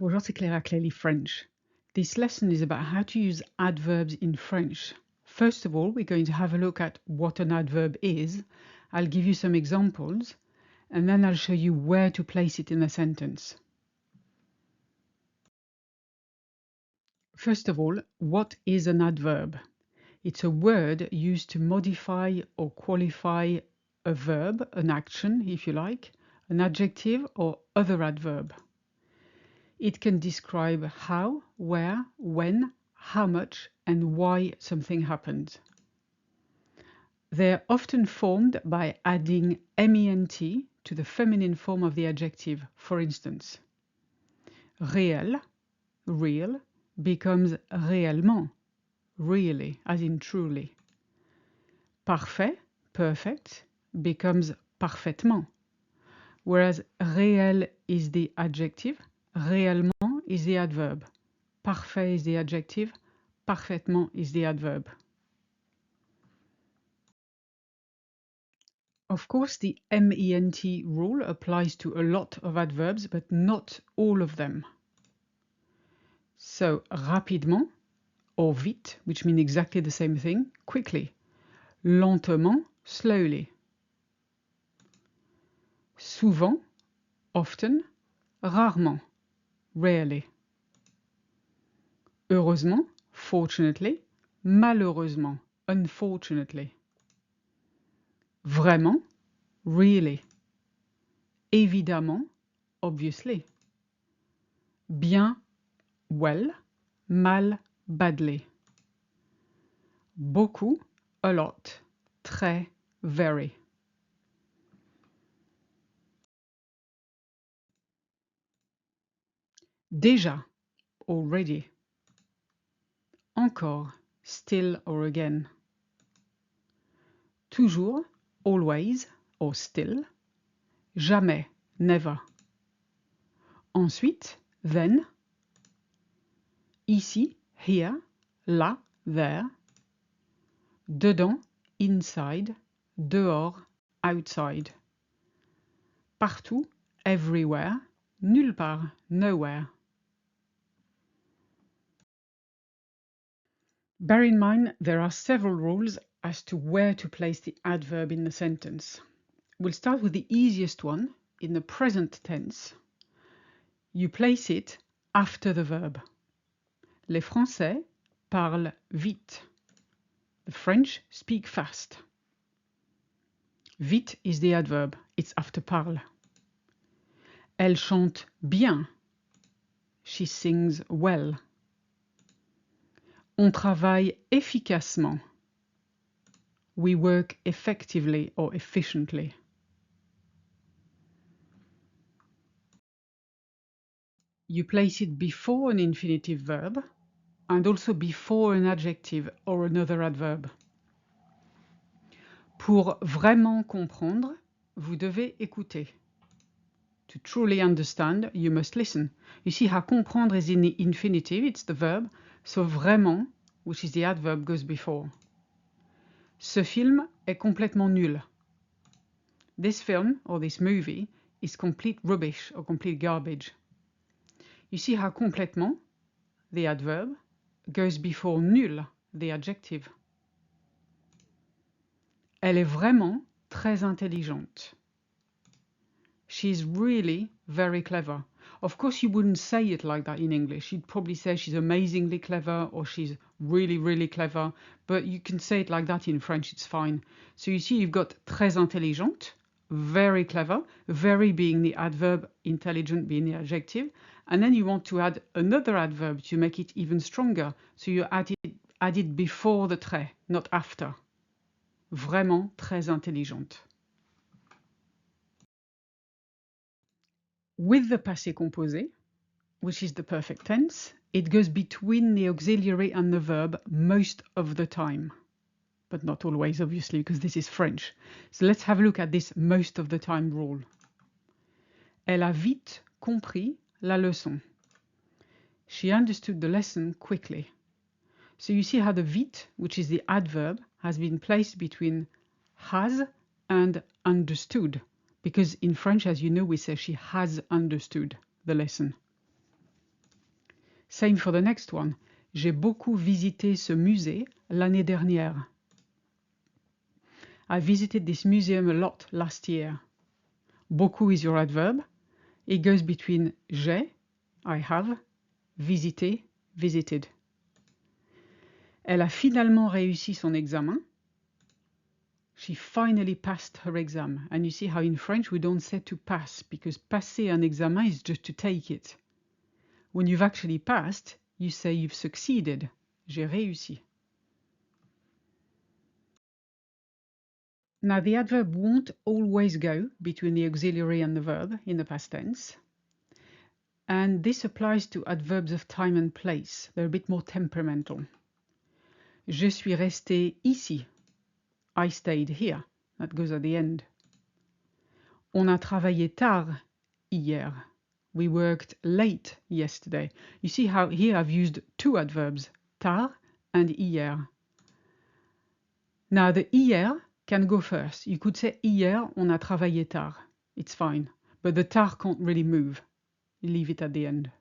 Bonjour, c'est Clara Clearly French. This lesson is about how to use adverbs in French. First of all, we're going to have a look at what an adverb is. I'll give you some examples, and then I'll show you where to place it in a sentence. First of all, what is an adverb? It's a word used to modify or qualify a verb, an action, if you like, an adjective or other adverb. It can describe how, where, when, how much, and why something happened. They're often formed by adding ment to the feminine form of the adjective. For instance, réel, real, becomes réellement, really, as in truly. Parfait, perfect, becomes parfaitement. Whereas réel is the adjective, réellement is the adverb. Parfait is the adjective, parfaitement is the adverb. Of course, the ment rule applies to a lot of adverbs, but not all of them. So, rapidement, or vite, which mean exactly the same thing, quickly. Lentement, slowly. Souvent, often. Rarement, rarely. Heureusement, fortunately. Malheureusement, unfortunately. Vraiment, really. Évidemment, obviously. Bien, well. Mal, badly. Beaucoup, a lot. Très, very. Déjà, already. Encore, still or again. Toujours, always or still. Jamais, never. Ensuite, then. Ici, here. Là, there. Dedans, inside. Dehors, outside. Partout, everywhere. Nulle part, nowhere. Bear in mind there are several rules as to where to place the adverb in the sentence. We'll start with the easiest one, in the present tense. You place it after the verb. Les Français parlent vite. The French speak fast. Vite is the adverb, it's after parle. Elle chante bien. She sings well. On travaille efficacement. We work effectively or efficiently. You place it before an infinitive verb and also before an adjective or another adverb. Pour vraiment comprendre, vous devez écouter. To truly understand, you must listen. You see how comprendre is in the infinitive, it's the verb, so vraiment, which is the adverb, goes before. Ce film est complètement nul. This film, or this movie, is complete rubbish or complete garbage. You see how complètement, the adverb, goes before nul, the adjective. Elle est vraiment très intelligente. She's really very clever. Of course, you wouldn't say it like that in English. You'd probably say she's amazingly clever or she's really, really clever. But you can say it like that in French, it's fine. So you see, you've got très intelligente, very clever, very being the adverb, intelligent being the adjective. And then you want to add another adverb to make it even stronger. So you add it before the très, not after. Vraiment très intelligente. With the passé composé, which is the perfect tense, it goes between the auxiliary and the verb most of the time. But not always, obviously, because this is French. So let's have a look at this most of the time rule. Elle a vite compris la leçon. She understood the lesson quickly. So you see how the vite, which is the adverb, has been placed between has and understood. Because in French, as you know, we say she has understood the lesson. Same for the next one. J'ai beaucoup visité ce musée l'année dernière. I visited this museum a lot last year. Beaucoup is your adverb. It goes between j'ai, I have, visité, visited. Elle a finalement réussi son examen. She finally passed her exam. And you see how in French we don't say to pass, because passer un examen is just to take it. When you've actually passed, you say you've succeeded. J'ai réussi. Now the adverb won't always go between the auxiliary and the verb in the past tense. And this applies to adverbs of time and place. They're a bit more temperamental. Je suis resté ici. I stayed here. That goes at the end. On a travaillé tard hier. We worked late yesterday. You see how here I've used two adverbs, tard and hier. Now the hier can go first. You could say hier on a travaillé tard. It's fine. But the tard can't really move. You leave it at the end.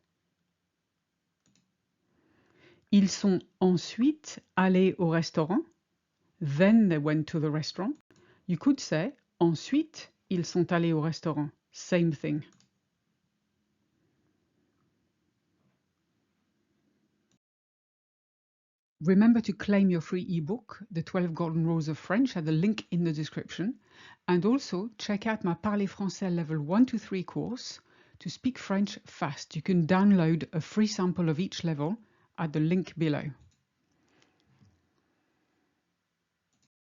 Ils sont ensuite allés au restaurant. Then they went to the restaurant. You could say ensuite ils sont allés au restaurant. Same thing. Remember to claim your free ebook, The 12 Golden Rules of French, at the link in the description. And also check out my Parler Français Level 1 to 3 course to speak French fast. You can download a free sample of each level at the link below.